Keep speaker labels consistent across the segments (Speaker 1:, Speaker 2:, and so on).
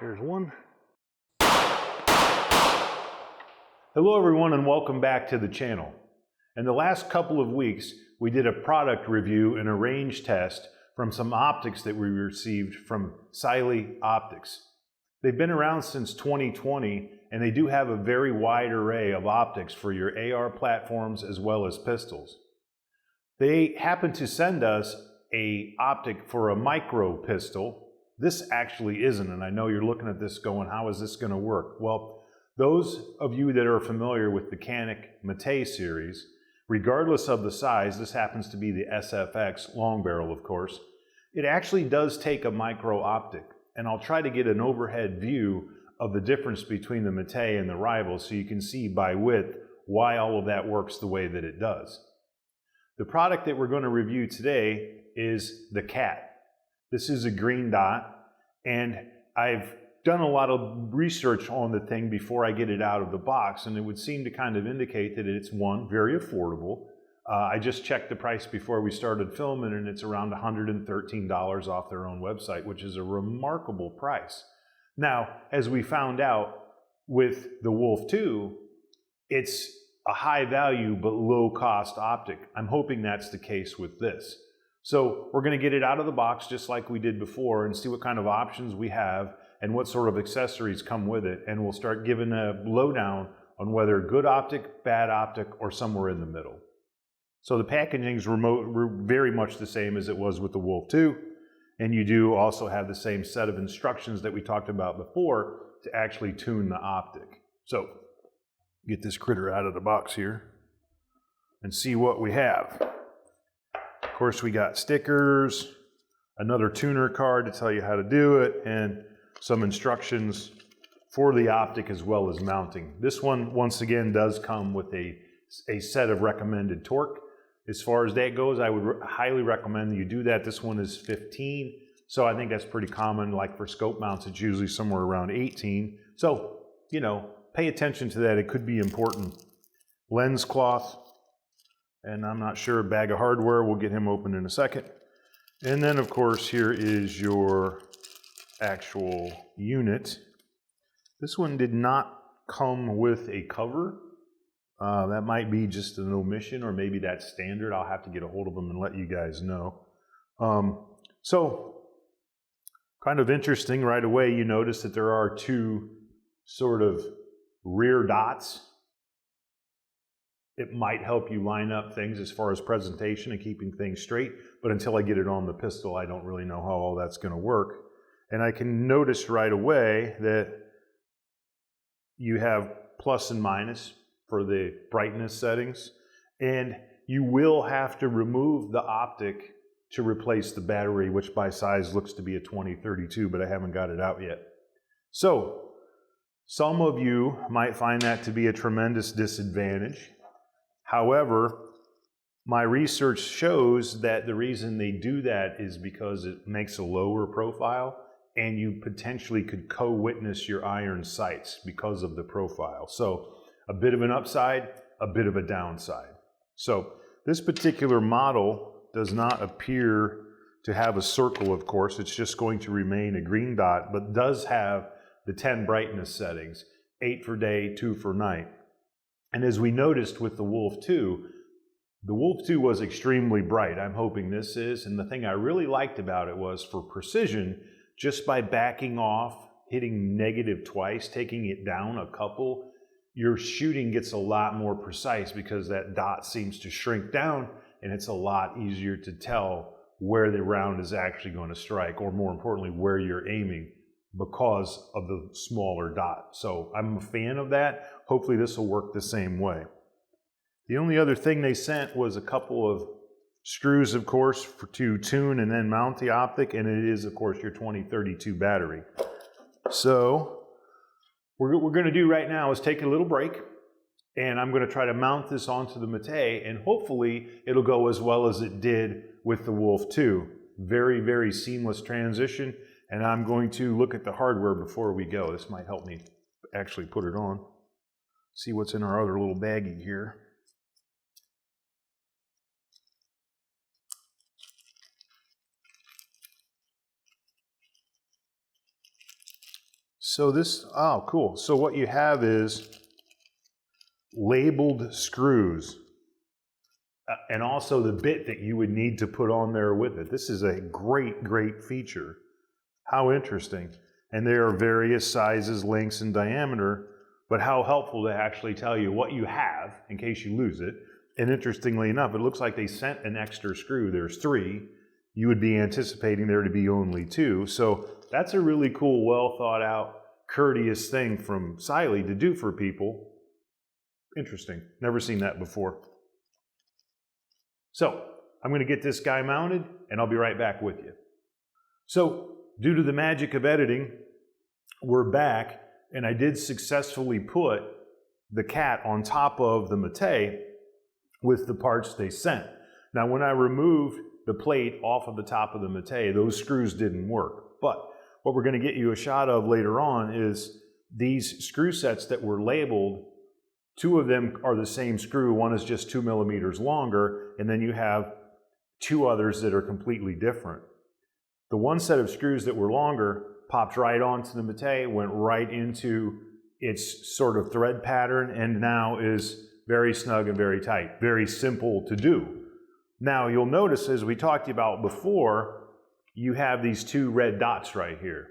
Speaker 1: Here's one. Hello everyone and welcome back to the channel. In the last couple of weeks, we did a product review and a range test from some optics that we received from Cyelee Optics. They've been around since 2020 and they do have a very wide array of optics for your AR platforms as well as pistols. They happened to send us an optic for a micro pistol. This actually isn't, and I know you're looking at this going, how is this going to work? Well, those of you that are familiar with the Canik METE series, regardless of the size, this happens to be the SFx long barrel, of course, it actually does take a micro optic. And I'll try to get an overhead view of the difference between the METE and the rival so you can see by width why all of that works the way that it does. The product that we're going to review today is the CAT. This is a green dot, and I've done a lot of research on the thing before I get it out of the box, and it would seem to kind of indicate that it's, one, very affordable. I just checked the price before we started filming, and it's around $113 off their own website, which is a remarkable price. Now, as we found out with the Wolf 2, it's a high value but low cost optic. I'm hoping that's the case with this. So we're going to get it out of the box just like we did before and see what kind of options we have and what sort of accessories come with it, and we'll start giving a lowdown on whether good optic, bad optic, or somewhere in the middle. So the packaging is very much the same as it was with the Wolf 2, and you do also have the same set of instructions that we talked about before to actually tune the optic. So get this critter out of the box here and see what we have. Of course, we got stickers, another tuner card to tell you how to do it, and some instructions for the optic as well as mounting. This one, once again, does come with a set of recommended torque. As far as that goes, I would highly recommend that you do that. This one is 15, so I think that's pretty common. Like for scope mounts, it's usually somewhere around 18. So, you know, pay attention to that. It could be important. Lens cloth, and I'm not sure, a bag of hardware. We'll get him open in a second. And then, of course, here is your actual unit. This one did not come with a cover. That might be just an omission, or maybe that's standard. I'll have to get a hold of them and let you guys know. So, kind of interesting, right away you notice that there are two sort of rear dots. It might help you line up things as far as presentation and keeping things straight, but until I get it on the pistol, I don't really know how all that's going to work. And I can notice right away that you have plus and minus for the brightness settings, and you will have to remove the optic to replace the battery, which by size looks to be a 2032, but I haven't got it out yet. So some of you might find that to be a tremendous disadvantage. However, my research shows that the reason they do that is because it makes a lower profile, and you potentially could co-witness your iron sights because of the profile. So a bit of an upside, a bit of a downside. So this particular model does not appear to have a circle, of course. It's just going to remain a green dot, but does have the 10 brightness settings, 8 for day, 2 for night. And as we noticed with the Wolf 2, the Wolf 2 was extremely bright. I'm hoping this is, and the thing I really liked about it was for precision, just by backing off, hitting negative twice, taking it down a couple, your shooting gets a lot more precise because that dot seems to shrink down, and it's a lot easier to tell where the round is actually going to strike, or more importantly, where you're aiming because of the smaller dot. So I'm a fan of that. Hopefully this will work the same way. The only other thing they sent was a couple of screws, of course, to tune and then mount the optic, and it is, of course, your 2032 battery. So what we're going to do right now is take a little break, and I'm going to try to mount this onto the METE, and hopefully it'll go as well as it did with the Wolf 2. Very, very seamless transition, and I'm going to look at the hardware before we go. This might help me actually put it on. See what's in our other little baggie here. So this, oh cool. So what you have is labeled screws and also the bit that you would need to put on there with it. This is a great feature. How interesting. And there are various sizes, lengths, and diameter, but how helpful to actually tell you what you have in case you lose it. And interestingly enough, it looks like they sent an extra screw. There's 3. You would be anticipating there to be only 2. So that's a really cool, well thought out, courteous thing from Cyelee to do for people. Interesting. Never seen that before. So I'm going to get this guy mounted and I'll be right back with you. So due to the magic of editing, we're back and I did successfully put the cat on top of the Mete with the parts they sent. Now when I removed the plate off of the top of the Mete, those screws didn't work. But what we're going to get you a shot of later on is these screw sets that were labeled. 2 of them are the same screw. One is just 2 millimeters longer, and then you have 2 others that are completely different. The one set of screws that were longer popped right onto the Mete, went right into its sort of thread pattern, and now is very snug and very tight. Very simple to do. Now you'll notice, as we talked about before, you have these 2 red dots right here.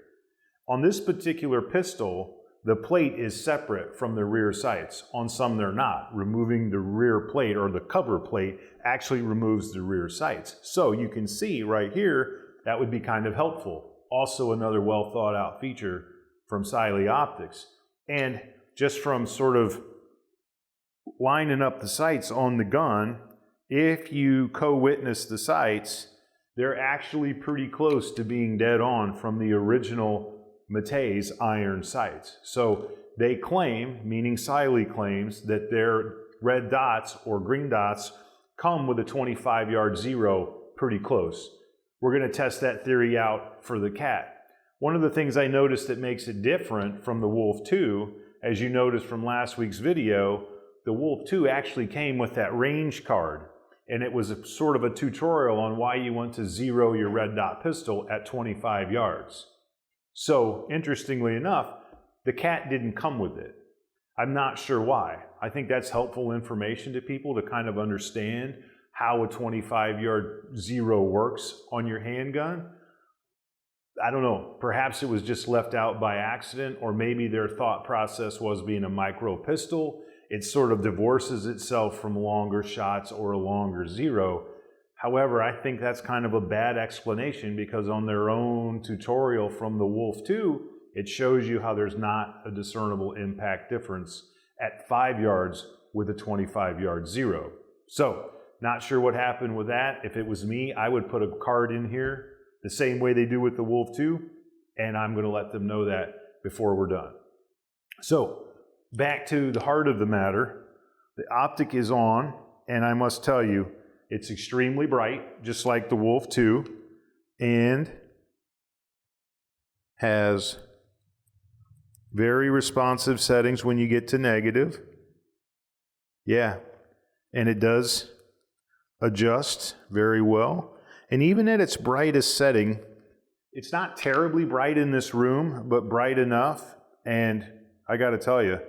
Speaker 1: On this particular pistol, the plate is separate from the rear sights. On some they're not. Removing the rear plate or the cover plate actually removes the rear sights. So you can see right here, that would be kind of helpful. Also another well thought out feature from Cyelee Optics. And just from sort of lining up the sights on the gun, if you co-witness the sights, they're actually pretty close to being dead on from the original Mete's iron sights. So they claim, meaning Cyelee claims, that their red dots or green dots come with a 25-yard zero pretty close. We're going to test that theory out for the cat. One of the things I noticed that makes it different from the Wolf 2, as you noticed from last week's video, the Wolf 2 actually came with that range card. And it was a sort of a tutorial on why you want to zero your red dot pistol at 25 yards. So, interestingly enough, the cat didn't come with it. I'm not sure why. I think that's helpful information to people to kind of understand how a 25-yard zero works on your handgun. I don't know, perhaps it was just left out by accident, or maybe their thought process was being a micro pistol. It sort of divorces itself from longer shots or a longer zero. However, I think that's kind of a bad explanation because on their own tutorial from the Wolf 2, it shows you how there's not a discernible impact difference at 5 yards with a 25-yard zero. So, not sure what happened with that. If it was me, I would put a card in here the same way they do with the Wolf 2, and I'm going to let them know that before we're done. So, back to the heart of the matter, the OPTIC is on, and I must tell you, it's extremely bright, just like the Wolf 2, and has very responsive settings when you get to negative. Yeah, and it does adjust very well. And even at its brightest setting, it's not terribly bright in this room, but bright enough, and I gotta tell you,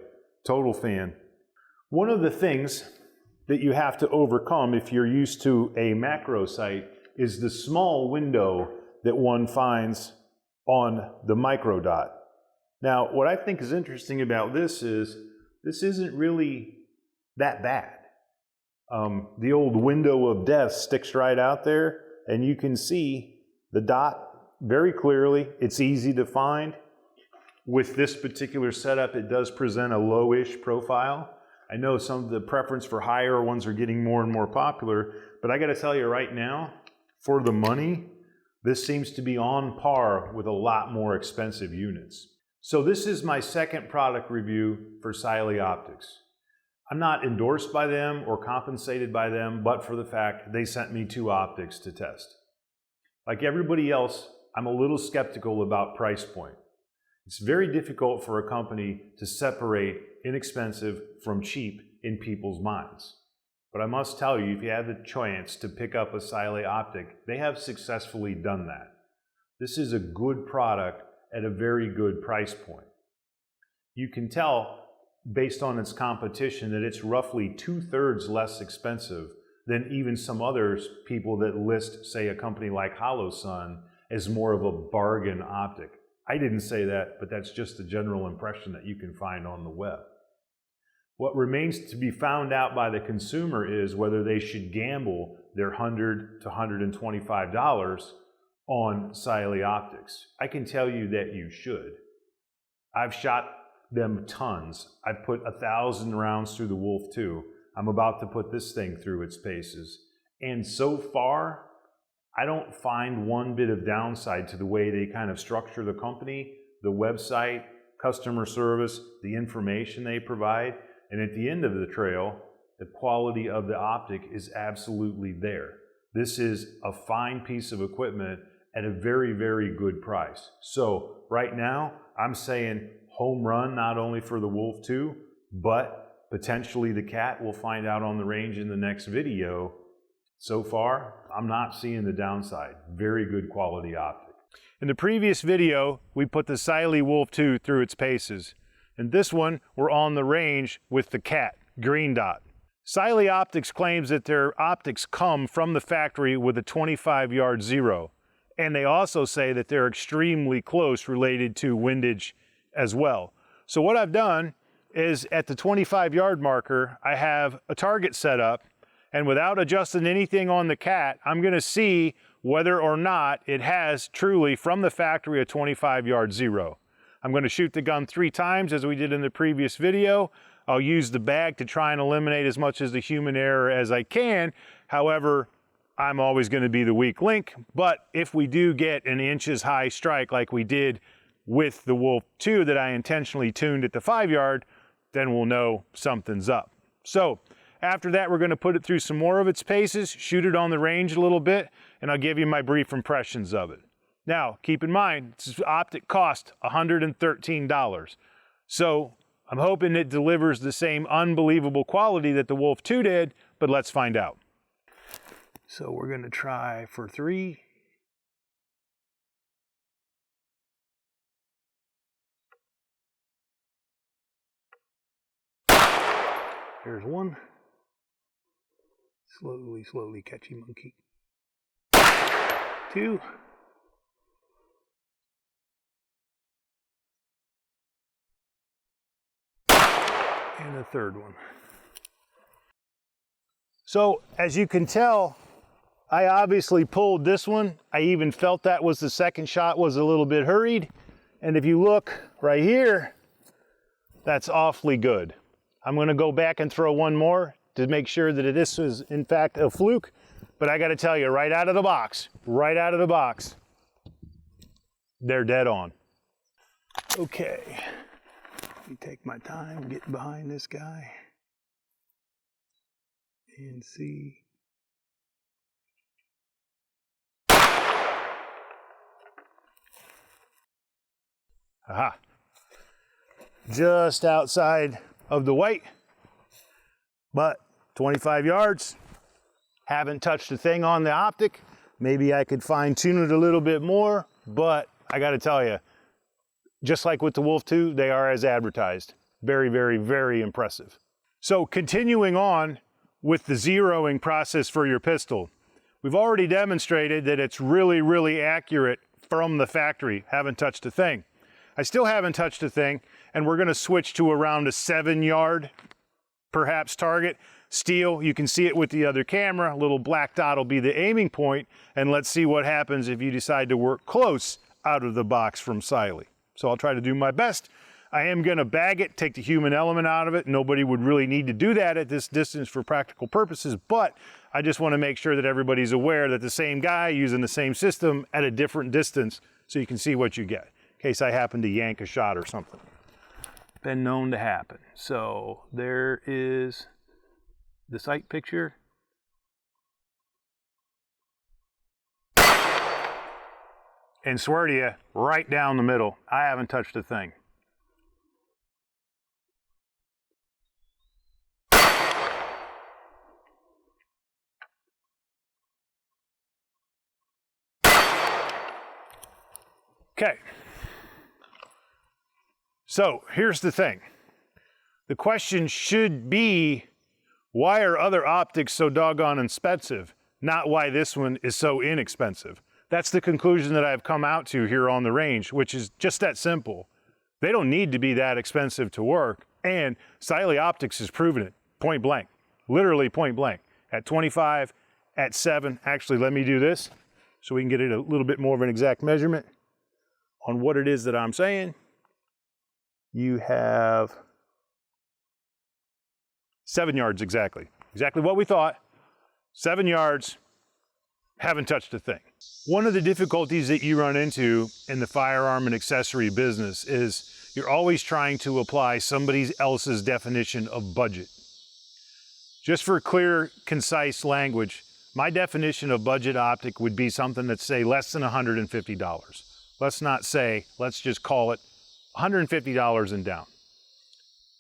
Speaker 1: total fan. One of the things that you have to overcome if you're used to a macro sight is the small window that one finds on the micro dot. Now, what I think is interesting about this is this isn't really that bad. The old window of death sticks right out there, and you can see the dot very clearly. It's easy to find. With this particular setup, it does present a lowish profile. I know some of the preference for higher ones are getting more and more popular, but I got to tell you right now, for the money, this seems to be on par with a lot more expensive units. So this is my second product review for Cyelee Optics. I'm not endorsed by them or compensated by them, but for the fact they sent me 2 optics to test. Like everybody else, I'm a little skeptical about price point. It's very difficult for a company to separate inexpensive from cheap in people's minds. But I must tell you, if you have the chance to pick up a Cyelee optic, they have successfully done that. This is a good product at a very good price point. you can tell based on its competition that it's roughly 2/3 less expensive than even some others people that list, say, a company like HoloSun as more of a bargain optic. I didn't say that, but that's just the general impression that you can find on the web. What remains to be found out by the consumer is whether they should gamble their $100 to $125 on Cyelee optics. I can tell you that you should. I've shot them tons. I've put 1,000 rounds through the Wolf 2. I'm about to put this thing through its paces. And so far, I don't find one bit of downside to the way they kind of structure the company, the website, customer service, the information they provide. And at the end of the trail, the quality of the optic is absolutely there. This is a fine piece of equipment at a very, very good price. So right now, I'm saying home run not only for the Wolf 2, but potentially the Cat. We'll find out on the range in the next video. So far, I'm not seeing the downside. Very good quality optic. In the previous video, we put the Cyelee Wolf 2 through its paces. In this one, we're on the range with the Cat, green dot. Cyelee Optics claims that their optics come from the factory with a 25-yard zero. And they also say that they're extremely close related to windage as well. So what I've done is at the 25-yard marker, I have a target set up, and without adjusting anything on the Cat, I'm gonna see whether or not it has truly from the factory a 25-yard zero. I'm gonna shoot the gun 3 times as we did in the previous video. I'll use the bag to try and eliminate as much of the human error as I can. However, I'm always gonna be the weak link, but if we do get an inches high strike like we did with the Wolf 2 that I intentionally tuned at the 5-yard, then we'll know something's up. So after that, we're gonna put it through some more of its paces, shoot it on the range a little bit, and I'll give you my brief impressions of it. Now, keep in mind, this optic cost $113. So I'm hoping it delivers the same unbelievable quality that the Wolf 2 did, but let's find out. So we're gonna try for 3. There's 1. Slowly, slowly, catchy monkey. 2. And a 3rd one. So, as you can tell, I obviously pulled this one. I even felt that was the second shot was a little bit hurried. And if you look right here, that's awfully good. I'm gonna go back and throw one more to make sure that this is in fact a fluke. But I gotta tell you, right out of the box, they're dead on. Okay, let me take my time, get behind this guy and see. Aha, just outside of the white, but 25 yards. Haven't touched a thing on the optic. Maybe I could fine tune it a little bit more, but I gotta tell you, just like with the Wolf 2, they are as advertised. Very, very, very impressive. So continuing on with the zeroing process for your pistol, we've already demonstrated that it's really, really accurate from the factory. Haven't touched a thing. I still haven't touched a thing, and we're gonna switch to around a 7-yard, perhaps, target. Steel, you can see it with the other camera. A little black dot will be the aiming point, and let's see what happens if you decide to work close out of the box from Cyelee. So I'll try to do my best. I am gonna bag it, take the human element out of it. Nobody would really need to do that at this distance for practical purposes, but I just wanna make sure that everybody's aware that the same guy using the same system at a different distance so you can see what you get, in case I happen to yank a shot or something. Been known to happen. So there is the sight picture. And swear to you, right down the middle. I haven't touched a thing. Okay. So here's the thing. The question should be, why are other optics so doggone expensive? Not why this one is so inexpensive. That's the conclusion that I've come out to here on the range, which is just that simple. They don't need to be that expensive to work, and Cyelee Optics has proven it, point blank, literally point blank. At 25, at 7, actually let me do this so we can get it a little bit more of an exact measurement on what it is that I'm saying. You have 7 yards exactly what we thought. 7 yards, haven't touched a thing. One of the difficulties that you run into in the firearm and accessory business is you're always trying to apply somebody else's definition of budget. Just for clear, concise language, my definition of budget optic would be something that's, say, less than $150. Let's not say, let's just call it $150 and down.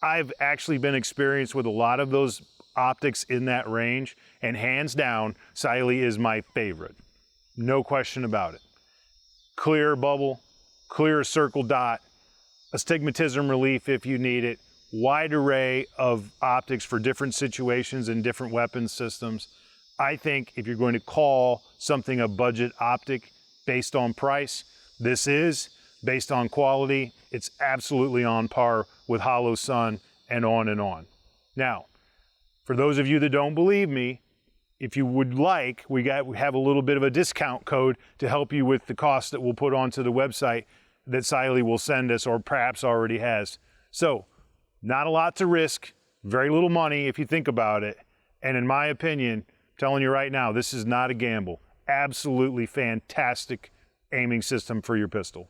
Speaker 1: I've actually been experienced with a lot of those optics in that range, and hands down, Cyelee is my favorite. No question about it. Clear bubble, clear circle dot, astigmatism relief if you need it, wide array of optics for different situations and different weapon systems. I think if you're going to call something a budget optic based on price, this is. Based on quality, it's absolutely on par with Hollow Sun and on and on. Now, for those of you that don't believe me, if you would like, we have a little bit of a discount code to help you with the cost that we'll put onto the website that Cyelee will send us, or perhaps already has. So, not a lot to risk, very little money if you think about it. And in my opinion, I'm telling you right now, this is not a gamble. Absolutely fantastic aiming system for your pistol.